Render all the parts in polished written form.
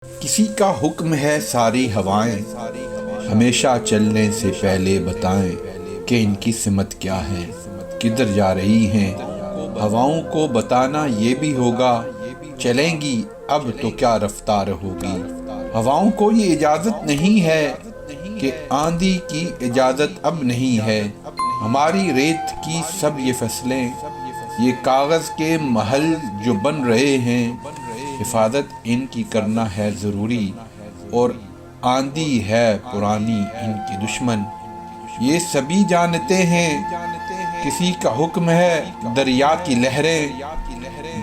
کسی کا حکم ہے ساری ہوائیں ہمیشہ چلنے سے پہلے بتائیں کہ ان کی سمت کیا ہے، کدھر جا رہی ہیں۔ ہواؤں کو بتانا یہ بھی ہوگا، چلیں گی اب تو کیا رفتار ہوگی۔ ہواؤں کو یہ اجازت نہیں ہے کہ آندھی کی اجازت اب نہیں ہے۔ ہماری ریت کی سب یہ فصلیں، یہ کاغذ کے محل جو بن رہے ہیں، حفاظت ان کی کرنا ہے ضروری، اور آندھی ہے پرانی ان کی دشمن۔ یہ سبھی جانتے ہیں کسی کا حکم ہے دریا کی لہریں،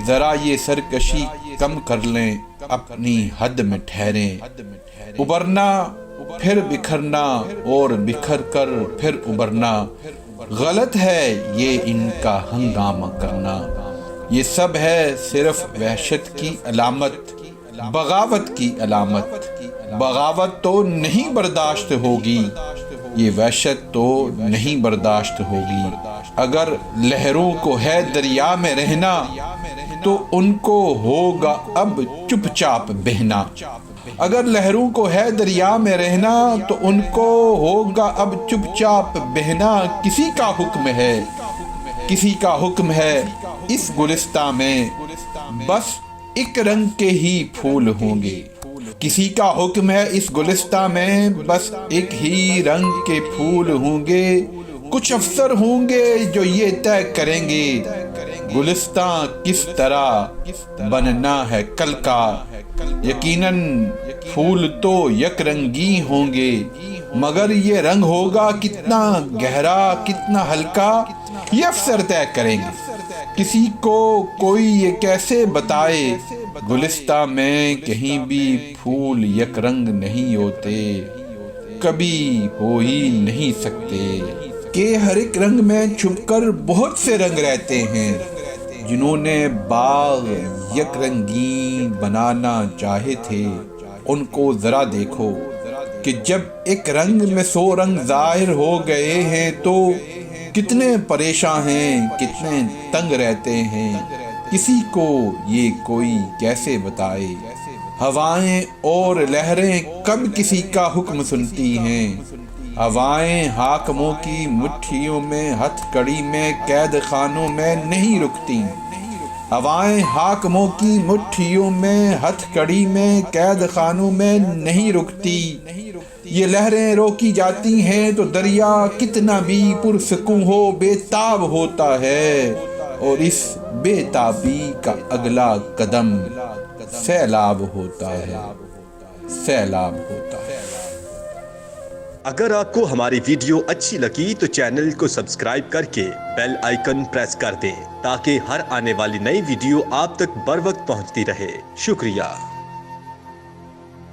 ذرا یہ سرکشی کم کر لیں اپنی حد میں ٹھہریں۔ ابھرنا پھر بکھرنا اور بکھر کر پھر ابھرنا، غلط ہے یہ ان کا ہنگامہ کرنا۔ یہ سب ہے صرف وحشت کی علامت، بغاوت کی علامت۔ بغاوت تو نہیں برداشت ہوگی، یہ وحشت تو نہیں برداشت ہوگی۔ اگر لہروں کو ہے دریا میں رہنا تو ان کو ہوگا اب چپ چاپ بہنا۔ اگر لہروں کو ہے دریا میں رہنا تو ان کو ہوگا اب چپ چاپ بہنا۔ کسی کا حکم ہے، کسی کا حکم ہے اس گلستاں میں، بس ایک رنگ کے ہی پھول ہوں گے۔ کسی کا حکم ہے اس گلستاں میں، بس ایک ہی رنگ کے پھول ہوں گے۔ کچھ افسر ہوں گے جو یہ طے کریں گے گلستاں کس طرح بننا ہے کل کا۔ یقیناً پھول تو یک رنگی ہوں گے، مگر یہ رنگ ہوگا کتنا گہرا کتنا ہلکا، یہ افسر طے کریں گے۔ کسی کو کوئی یہ کیسے بتائے گلستاں میں کہیں بھی پھول یک رنگ نہیں ہوتے، کبھی ہو ہی نہیں سکتے، کہ ہر ایک رنگ میں چھپ کر بہت سے رنگ رہتے ہیں۔ جنہوں نے باغ یک رنگین بنانا چاہے تھے ان کو ذرا دیکھو کہ جب ایک رنگ میں 100 رنگ ظاہر ہو گئے ہیں تو کتنے پریشان ہیں، کتنے تنگ رہتے ہیں۔ کسی کو یہ کوئی کیسے بتائے ہوائیں اور لہریں کب کسی کا حکم سنتی ہیں۔ ہوائیں حاکموں کی مٹھیوں میں ہتھ کڑی میں قید خانوں میں نہیں رکتی۔ ہوائیں حاکموں کی مٹھیوں میں ہتھ کڑی میں قید خانوں میں نہیں رکتی۔ یہ لہریں روکی جاتی ہیں تو دریا کتنا بھی پرسکون ہو بے تاب ہوتا ہے، اور اس بے تابی کا اگلا قدم سیلاب ہوتا ہے، سیلاب ہوتا ہے۔ اگر آپ کو ہماری ویڈیو اچھی لگی تو چینل کو سبسکرائب کر کے بیل آئیکن پریس کر دیں تاکہ ہر آنے والی نئی ویڈیو آپ تک بر وقت پہنچتی رہے۔ شکریہ۔